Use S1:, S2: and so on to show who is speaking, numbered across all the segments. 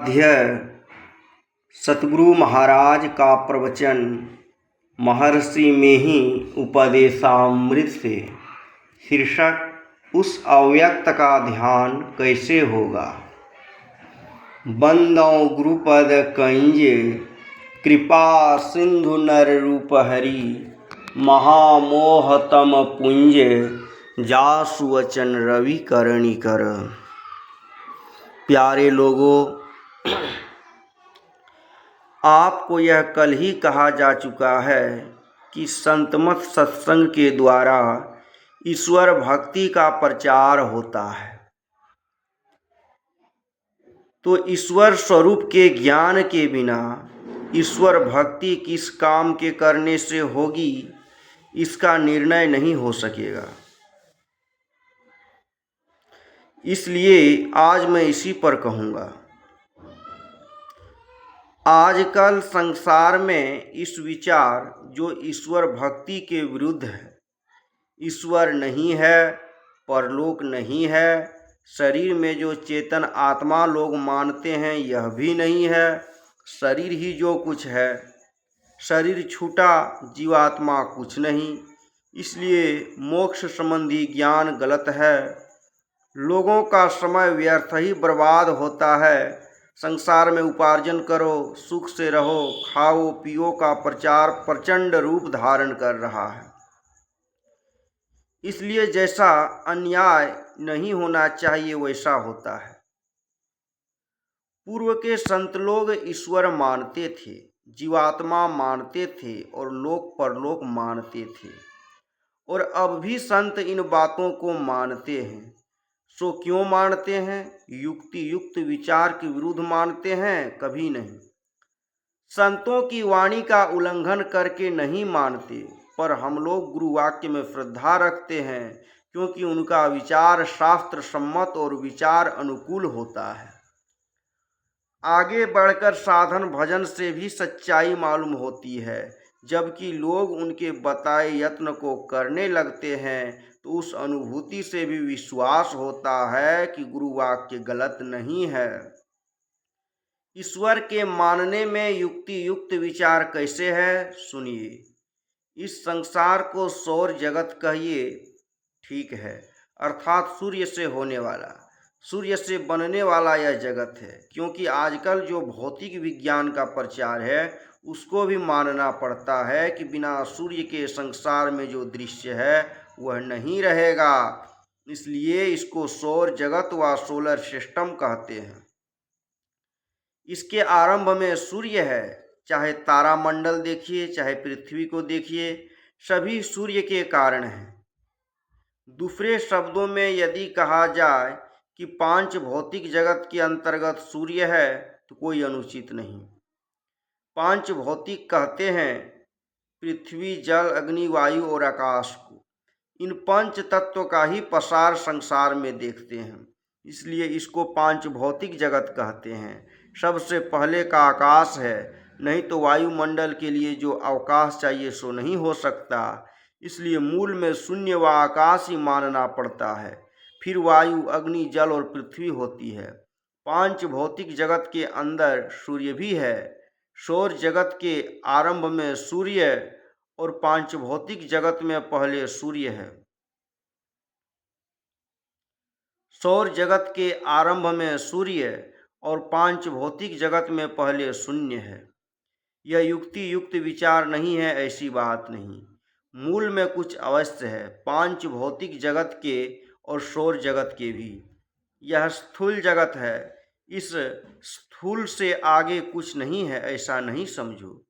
S1: आराध्य सतगुरु महाराज का प्रवचन महर्षि में ही उपदेशामृत से। शीर्षक उस अव्यक्त का ध्यान कैसे होगा। बंदौ गुरुपद कंज कृपा सिंधु नर रूप हरि महामोहतम पुंज जासु वचन रवि करणी कर। प्यारे लोगों, आपको यह कल ही कहा जा चुका है कि संतमत सत्संग के द्वारा ईश्वर भक्ति का प्रचार होता है। तो ईश्वर स्वरूप के ज्ञान के बिना ईश्वर भक्ति किस काम के करने से होगी, इसका निर्णय नहीं हो सकेगा। इसलिए आज मैं इसी पर कहूँगा। आजकल संसार में इस विचार जो ईश्वर भक्ति के विरुद्ध है, ईश्वर नहीं है, परलोक नहीं है, शरीर में जो चेतन आत्मा लोग मानते हैं यह भी नहीं है, शरीर ही जो कुछ है, शरीर छूटा जीवात्मा कुछ नहीं, इसलिए मोक्ष संबंधी ज्ञान गलत है। लोगों का समय व्यर्थ ही बर्बाद होता है। संसार में उपार्जन करो, सुख से रहो, खाओ पियो का प्रचार प्रचंड रूप धारण कर रहा है। इसलिए जैसा अन्याय नहीं होना चाहिए वैसा होता है। पूर्व के संत लोग ईश्वर मानते थे, जीवात्मा मानते थे और लोक परलोक मानते थे, और अब भी संत इन बातों को मानते हैं। सो क्यों मानते हैं? युक्ति युक्त विचार के विरुद्ध मानते हैं? कभी नहीं। संतों की वाणी का उल्लंघन करके नहीं मानते, पर हम लोग गुरु वाक्य में श्रद्धा रखते हैं क्योंकि उनका विचार शास्त्र सम्मत और विचार अनुकूल होता है। आगे बढ़कर साधन भजन से भी सच्चाई मालूम होती है। जबकि लोग उनके बताए यत्न को करने लगते हैं तो उस अनुभूति से भी विश्वास होता है कि गुरु वाक्य गलत नहीं है। ईश्वर के मानने में युक्ति युक्त विचार कैसे है, सुनिए। इस संसार को सौर जगत कहिए, ठीक है, अर्थात सूर्य से होने वाला, सूर्य से बनने वाला यह जगत है। क्योंकि आजकल जो भौतिक विज्ञान का प्रचार है उसको भी मानना पड़ता है कि बिना सूर्य के संसार में जो दृश्य है वह नहीं रहेगा। इसलिए इसको सौर जगत व सोलर सिस्टम कहते हैं। इसके आरंभ में सूर्य है। चाहे तारामंडल देखिए, चाहे पृथ्वी को देखिए, सभी सूर्य के कारण हैं। दूसरे शब्दों में यदि कहा जाए कि पांच भौतिक जगत के अंतर्गत सूर्य है तो कोई अनुचित नहीं। पांच भौतिक कहते हैं पृथ्वी, जल, अग्नि, वायु और आकाश को। इन पंच तत्व का ही पसार संसार में देखते हैं, इसलिए इसको पांच भौतिक जगत कहते हैं। सबसे पहले का आकाश है, नहीं तो वायुमंडल के लिए जो अवकाश चाहिए सो नहीं हो सकता। इसलिए मूल में शून्य व आकाश ही मानना पड़ता है। फिर वायु, अग्नि, जल और पृथ्वी होती है। पांच भौतिक जगत के अंदर सूर्य भी है। सौर जगत के आरंभ में सूर्य और पांच भौतिक जगत में पहले सूर्य है। सौर जगत के आरंभ में सूर्य और पांच भौतिक जगत में पहले शून्य है। यह युक्ति युक्त विचार नहीं है, ऐसी बात नहीं। मूल में कुछ अवश्य है, पांच भौतिक जगत के और सौर जगत के भी। यह स्थूल जगत है, इस स्थूल से आगे कुछ नहीं है, ऐसा नहीं समझो।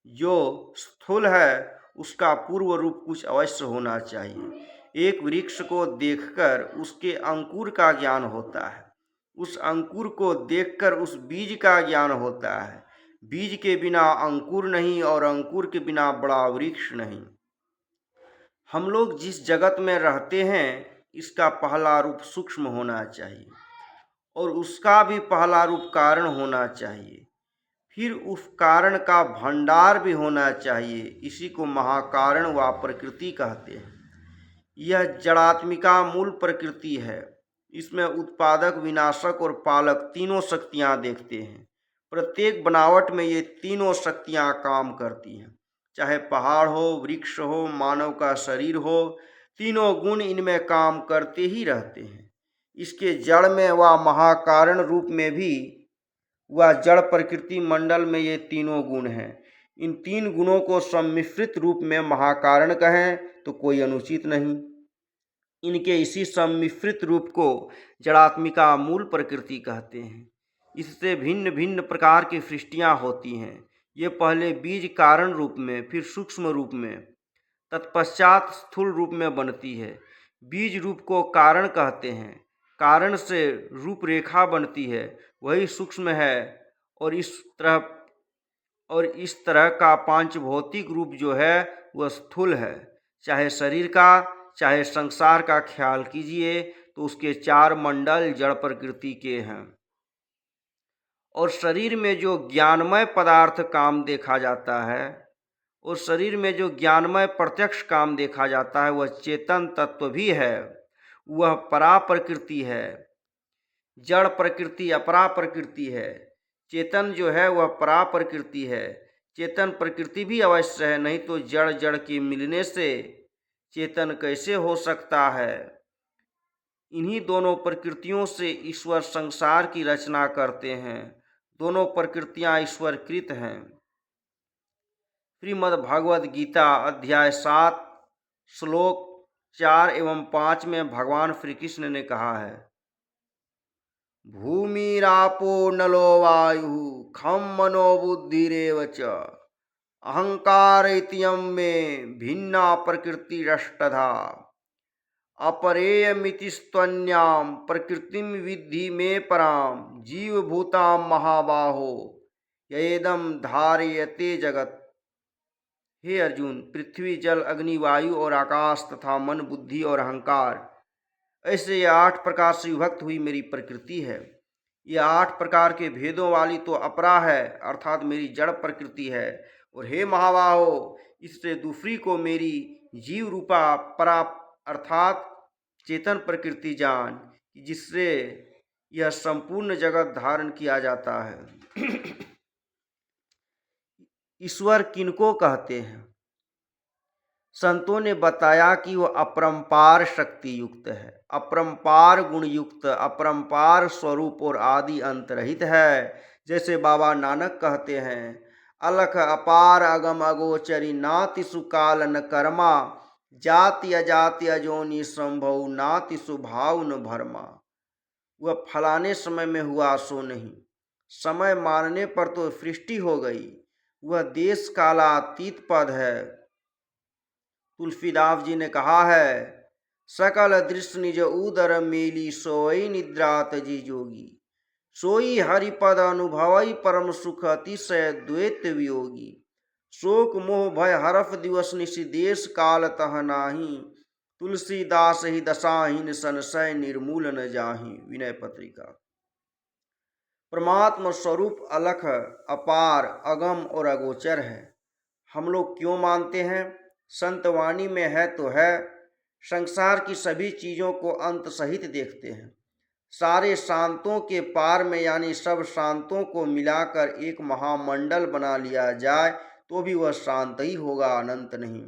S1: जो स्थूल है उसका पूर्व रूप कुछ अवश्य होना चाहिए। एक वृक्ष को देखकर उसके अंकुर का ज्ञान होता है, उस अंकुर को देखकर उस बीज का ज्ञान होता है। बीज के बिना अंकुर नहीं और अंकुर के बिना बड़ा वृक्ष नहीं। हम लोग जिस जगत में रहते हैं इसका पहला रूप सूक्ष्म होना चाहिए और उसका भी पहला रूप कारण होना चाहिए। फिर उस कारण का भंडार भी होना चाहिए। इसी को महाकारण व प्रकृति कहते हैं। यह जड़ात्मिका मूल प्रकृति है। इसमें उत्पादक, विनाशक और पालक तीनों शक्तियाँ देखते हैं। प्रत्येक बनावट में ये तीनों शक्तियाँ काम करती हैं। चाहे पहाड़ हो, वृक्ष हो, मानव का शरीर हो, तीनों गुण इनमें काम करते ही रहते हैं। इसके जड़ में व महाकारण रूप में भी वह जड़ प्रकृति मंडल में ये तीनों गुण हैं। इन तीन गुणों को सम्मिश्रित रूप में महाकारण कहें तो कोई अनुचित नहीं। इनके इसी सम्मिश्रित रूप को जड़ात्मिका मूल प्रकृति कहते हैं। इससे भिन्न भिन्न प्रकार की सृष्टियाँ होती हैं। ये पहले बीज कारण रूप में, फिर सूक्ष्म रूप में, तत्पश्चात स्थूल रूप में बनती है। बीज रूप को कारण कहते हैं। कारण से रूपरेखा बनती है, वही सूक्ष्म है। और इस तरह का पांच भौतिक रूप जो है वह स्थूल है। चाहे शरीर का, चाहे संसार का ख्याल कीजिए तो उसके चार मंडल जड़ प्रकृति के हैं। और शरीर में जो ज्ञानमय पदार्थ काम देखा जाता है, और शरीर में जो ज्ञानमय प्रत्यक्ष काम देखा जाता है, वह चेतन तत्व भी है। वह परा प्रकृति है। जड़ प्रकृति अपरा प्रकृति है। चेतन जो है वह परा प्रकृति है। चेतन प्रकृति भी अवश्य है, नहीं तो जड़ जड़ के मिलने से चेतन कैसे हो सकता है। इन्हीं दोनों प्रकृतियों से ईश्वर संसार की रचना करते हैं। दोनों प्रकृतियां ईश्वरकृत हैं। श्रीमद् भगवद गीता अध्याय 7 श्लोक 4 एवं 5 में भगवान श्री कृष्ण ने कहा है, भूमिरापो नलो वायु खम मनो बुद्धिरेव च अहंकार इत्यं मे भिन्ना प्रकृतिरष्टधा अपरेयमिति स्त्वन्यां प्रकृतिं विद्धि मे परां जीवभूतां महाबाहो येदं धारयते जगत्। हे अर्जुन, पृथ्वी, जल, अग्नि, वायु और आकाश तथा मन, बुद्धि और अहंकार, ऐसे ये 8 प्रकार से विभक्त हुई मेरी प्रकृति है। ये 8 प्रकार के भेदों वाली तो अपरा है, अर्थात मेरी जड़ प्रकृति है। और हे महाबाहो, इससे दूसरी को मेरी जीव रूपा परा अर्थात चेतन प्रकृति जान, जिससे यह संपूर्ण जगत धारण किया जाता है। ईश्वर किनको कहते हैं? संतों ने बताया कि वह अपरंपार शक्ति युक्त है, अपरंपार गुण युक्त, अपरंपार स्वरूप और आदि अंत रहित है। जैसे बाबा नानक कहते हैं, अलख अपार अगम अगोचरी नाति सुकाल न कर्मा जाति अजाति अजोनि संभव नाति सुभाव न भरमा। वह फलाने समय में हुआ सो नहीं, समय मानने पर तो सृष्टि हो गई। वह देश कालातीत पद है। तुलसीदास जी ने कहा है, सकल दृश्य निज उदर मेली सोई निद्रात जी जोगी सोई हरिपद अनुभवई परम सुख अतिशय द्वैत वियोगी शोक मोह भय हरफ दिवस निशि देश काल तह नाही तुलसीदास ही दशाहीन संशय निर्मूल न जाहि। विनय पत्रिका। परमात्मा स्वरूप अलख, अपार, अगम और अगोचर है। हम लोग क्यों मानते हैं? संतवाणी में है तो है। संसार की सभी चीज़ों को अंत सहित देखते हैं। सारे शांतों के पार में यानी सब शांतों को मिलाकर एक महामंडल बना लिया जाए तो भी वह शांत ही होगा, अनंत नहीं।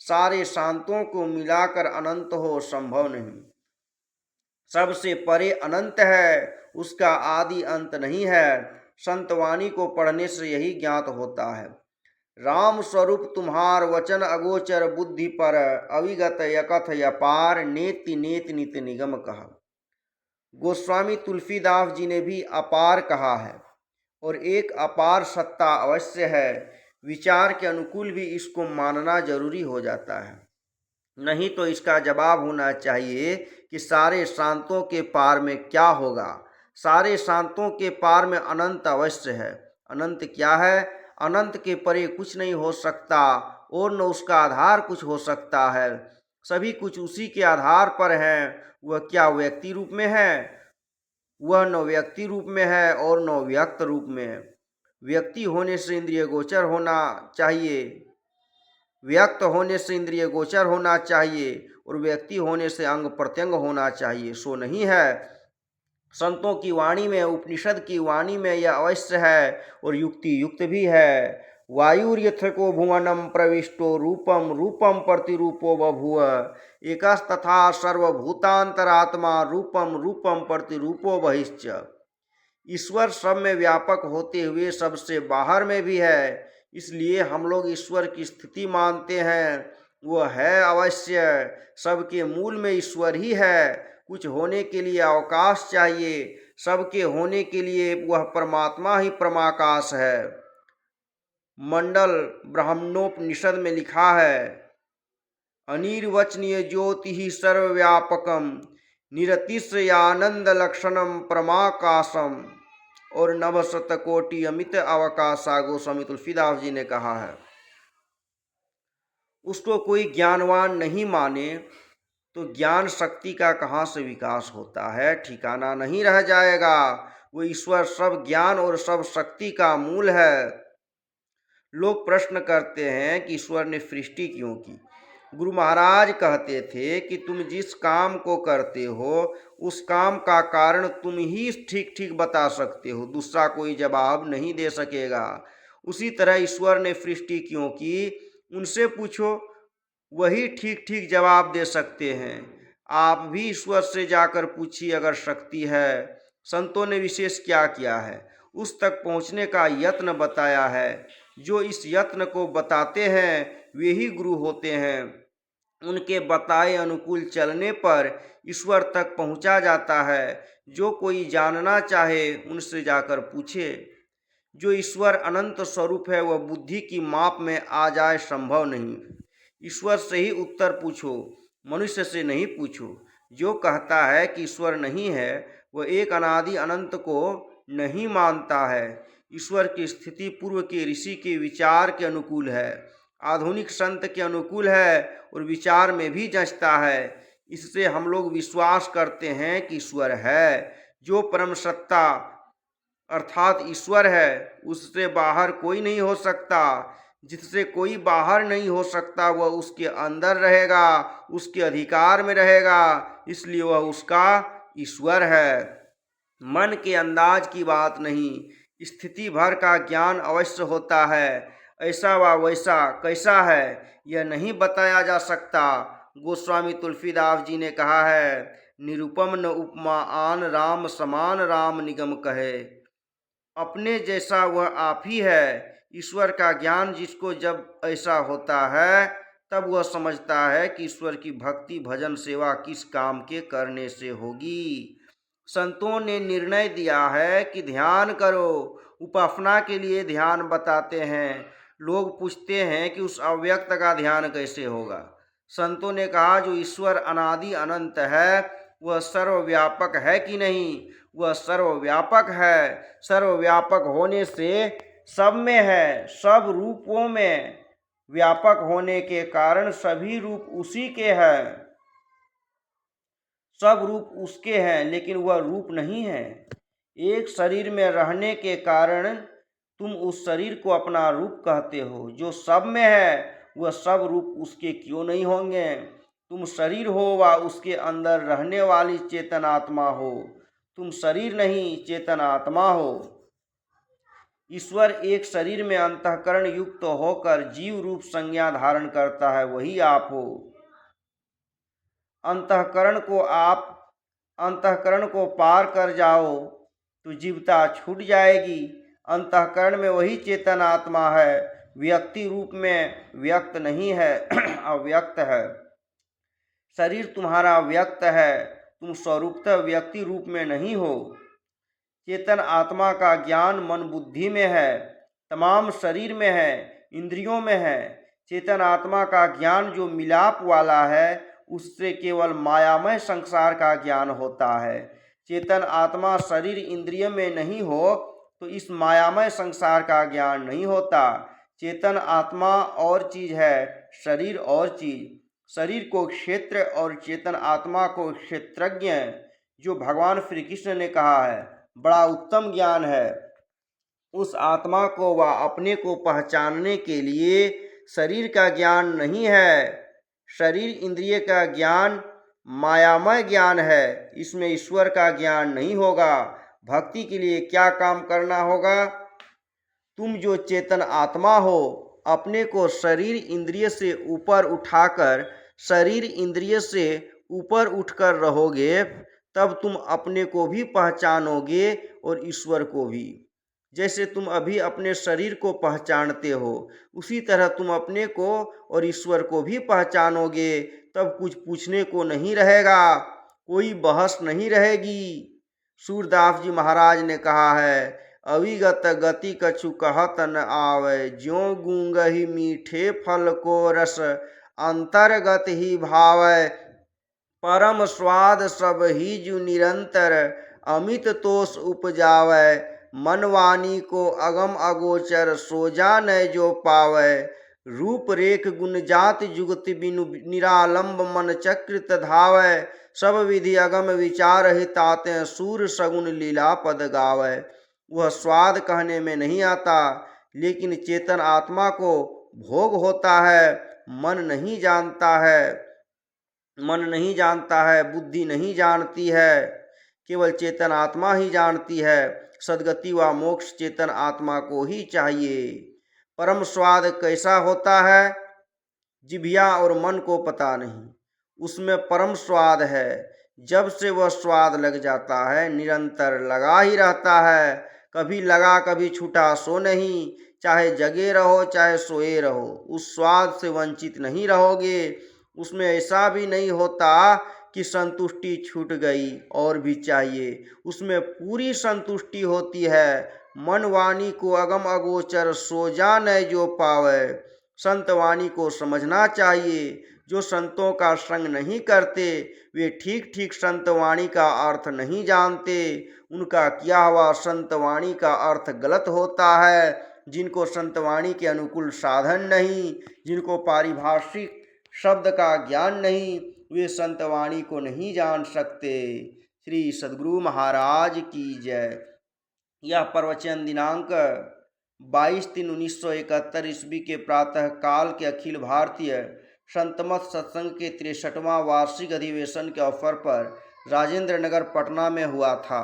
S1: सारे शांतों को मिलाकर अनंत हो संभव नहीं। सबसे परे अनंत है, उसका आदि अंत नहीं है। संतवाणी को पढ़ने से यही ज्ञात होता है। राम स्वरूप तुम्हार वचन अगोचर बुद्धि पर अविगत यकथ अपार नेति नेति नित निगम कहा। गोस्वामी तुलसीदास जी ने भी अपार कहा है और एक अपार सत्ता अवश्य है। विचार के अनुकूल भी इसको मानना जरूरी हो जाता है, नहीं तो इसका जवाब होना चाहिए कि सारे शांतों के पार में क्या होगा। सारे शांतों के पार में अनंत अवश्य है। अनंत क्या है? अनंत के परे कुछ नहीं हो सकता और न उसका आधार कुछ हो सकता है। सभी कुछ उसी के आधार पर है। वह क्या व्यक्ति रूप में है? वह न व्यक्ति रूप में है और न व्यक्त रूप में। व्यक्ति होने से इंद्रिय गोचर होना चाहिए, व्यक्त होने से इंद्रिय गोचर होना चाहिए और व्यक्ति होने से अंग प्रत्यंग होना चाहिए, सो नहीं है। संतों की वाणी में, उपनिषद की वाणी में यह अवश्य है और युक्ति युक्त भी है। वायुर्यथको भुवनम प्रविष्टो रूपम रूपम प्रतिरूपो बभूव एकस्तथा सर्वभूतांतरात्मा रूपम रूपम प्रतिरूपो बहिश्च। ईश्वर सब में व्यापक होते हुए सबसे बाहर में भी है, इसलिए हम लोग ईश्वर की स्थिति मानते हैं। वह है अवश्य, सबके मूल में ईश्वर ही है। कुछ होने के लिए अवकाश चाहिए, सबके होने के लिए वह परमात्मा ही परमाकाश है। मंडल ब्राह्मणोपनिषद में लिखा है, अनिर्वचनीय ज्योति ही सर्वव्यापकम निरतिशयानंद लक्षणम परमाकाशम और नभशतकोटि अमित अवकाशा। गोस्वामी तुलसीदास जी ने कहा है। उसको कोई ज्ञानवान नहीं माने तो ज्ञान शक्ति का कहाँ से विकास होता है, ठिकाना नहीं रह जाएगा। वो ईश्वर सब ज्ञान और सब शक्ति का मूल है। लोग प्रश्न करते हैं कि ईश्वर ने सृष्टि क्यों की। गुरु महाराज कहते थे कि तुम जिस काम को करते हो उस काम का कारण तुम ही ठीक ठीक बता सकते हो, दूसरा कोई जवाब नहीं दे सकेगा। उसी तरह ईश्वर ने सृष्टि क्यों की, उनसे पूछो, वही ठीक ठीक जवाब दे सकते हैं। आप भी ईश्वर से जाकर पूछिए अगर शक्ति है। संतों ने विशेष क्या किया है, उस तक पहुंचने का यत्न बताया है। जो इस यत्न को बताते हैं वे ही गुरु होते हैं। उनके बताए अनुकूल चलने पर ईश्वर तक पहुंचा जाता है। जो कोई जानना चाहे उनसे जाकर पूछे। जो ईश्वर अनंत स्वरूप है वह बुद्धि की माप में आ जाए संभव नहीं। ईश्वर से ही उत्तर पूछो, मनुष्य से नहीं पूछो। जो कहता है कि ईश्वर नहीं है वह एक अनादि अनंत को नहीं मानता है। ईश्वर की स्थिति पूर्व के ऋषि के विचार के अनुकूल है, आधुनिक संत के अनुकूल है और विचार में भी जचता है। इससे हम लोग विश्वास करते हैं कि ईश्वर है। जो परम सत्ता अर्थात ईश्वर है उससे बाहर कोई नहीं हो सकता। जिससे कोई बाहर नहीं हो सकता वह उसके अंदर रहेगा, उसके अधिकार में रहेगा, इसलिए वह उसका ईश्वर है। मन के अंदाज की बात नहीं, स्थिति भर का ज्ञान अवश्य होता है। ऐसा व वैसा कैसा है यह नहीं बताया जा सकता। गोस्वामी तुलसीदास जी ने कहा है, निरुपम न उपमा आन राम समान राम निगम कहे। अपने जैसा वह आप ही है। ईश्वर का ज्ञान जिसको जब ऐसा होता है तब वह समझता है कि ईश्वर की भक्ति भजन सेवा किस काम के करने से होगी। संतों ने निर्णय दिया है कि ध्यान करो, उपासना के लिए ध्यान बताते हैं। लोग पूछते हैं कि उस अव्यक्त का ध्यान कैसे होगा। संतों ने कहा जो ईश्वर अनादि अनंत है वह सर्वव्यापक है कि नहीं, वह सर्वव्यापक है। सर्वव्यापक होने से सब में है, सब रूपों में व्यापक होने के कारण सभी रूप उसी के हैं। सब रूप उसके हैं लेकिन वह रूप नहीं है। एक शरीर में रहने के कारण तुम उस शरीर को अपना रूप कहते हो। जो सब में है वह सब रूप उसके क्यों नहीं होंगे। तुम शरीर हो व उसके अंदर रहने वाली चेतन आत्मा हो। तुम शरीर नहीं चेतन आत्मा हो। ईश्वर एक शरीर में अंतःकरण युक्त होकर जीव रूप संज्ञा धारण करता है, वही आप हो। अंतःकरण को पार कर जाओ तो जीवता छूट जाएगी। अंतःकरण में वही चेतन आत्मा है, व्यक्ति रूप में व्यक्त नहीं है, अव्यक्त है। शरीर तुम्हारा व्यक्त है, तुम स्वरूपतः व्यक्ति रूप में नहीं हो। चेतन आत्मा का ज्ञान मन बुद्धि में है, तमाम शरीर में है, इंद्रियों में है। चेतन आत्मा का ज्ञान जो मिलाप वाला है उससे केवल मायामय संसार का ज्ञान होता है। चेतन आत्मा शरीर इंद्रिय में नहीं हो तो इस मायामय संसार का ज्ञान नहीं होता। चेतन आत्मा और चीज है, शरीर और चीज। शरीर को क्षेत्र और चेतन आत्मा को क्षेत्रज्ञ, जो भगवान श्री कृष्ण ने कहा है, बड़ा उत्तम ज्ञान है। उस आत्मा को व अपने को पहचानने के लिए शरीर का ज्ञान नहीं है। शरीर इंद्रिय का ज्ञान मायामय ज्ञान है, इसमें ईश्वर का ज्ञान नहीं होगा। भक्ति के लिए क्या काम करना होगा? तुम जो चेतन आत्मा हो, अपने को शरीर इंद्रिय से ऊपर उठाकर शरीर इंद्रिय से ऊपर उठकर रहोगे, तब तुम अपने को भी पहचानोगे और ईश्वर को भी। जैसे तुम अभी अपने शरीर को पहचानते हो, उसी तरह तुम अपने को और ईश्वर को भी पहचानोगे। तब कुछ पूछने को नहीं रहेगा, कोई बहस नहीं रहेगी। सूरदास जी महाराज ने कहा है, अविगत गति कछु कहत न आवे, ज्यों गूंगहि मीठे फल को रस अंतर्गत ही भावै। परम स्वाद सब ही जु निरंतर, अमित तोष उपजावै। मन वाणी को अगम अगोचर, सो जानै जो पावै। रूप रेख गुण जात जुगति बिनु, निरालंब मन चक्रित धावै। सब विधि अगम विचार हिताते, सूर सगुन लीला पद गावै। वह स्वाद कहने में नहीं आता, लेकिन चेतन आत्मा को भोग होता है। मन नहीं जानता है, बुद्धि नहीं जानती है, केवल चेतन आत्मा ही जानती है। सदगति व मोक्ष चेतन आत्मा को ही चाहिए। परम स्वाद कैसा होता है? जिभिया और मन को पता नहीं, उसमें परम स्वाद है। जब से वह स्वाद लग जाता है, निरंतर लगा ही रहता है। कभी लगा कभी छूटा सो नहीं। चाहे जगे रहो चाहे सोए रहो, उस स्वाद से वंचित नहीं रहोगे। उसमें ऐसा भी नहीं होता कि संतुष्टि छूट गई और भी चाहिए। उसमें पूरी संतुष्टि होती है। मन वाणी को अगम अगोचर, सो जानै जो पावै। संत वाणी को समझना चाहिए। जो संतों का संग नहीं करते, वे ठीक ठीक संत वाणी का अर्थ नहीं जानते। उनका किया हुआ संत वाणी का अर्थ गलत होता है। जिनको संत वाणी के अनुकूल साधन नहीं, जिनको पारिभाषिक शब्द का ज्ञान नहीं, वे संत वाणी को नहीं जान सकते। श्री सद्गुरु महाराज की जय। यह प्रवचन दिनांक 22/3/1971 ईस्वी के प्रातः काल के अखिल भारतीय संतमत सत्संग के 63वां वार्षिक अधिवेशन के अवसर पर राजेंद्र नगर पटना में हुआ था।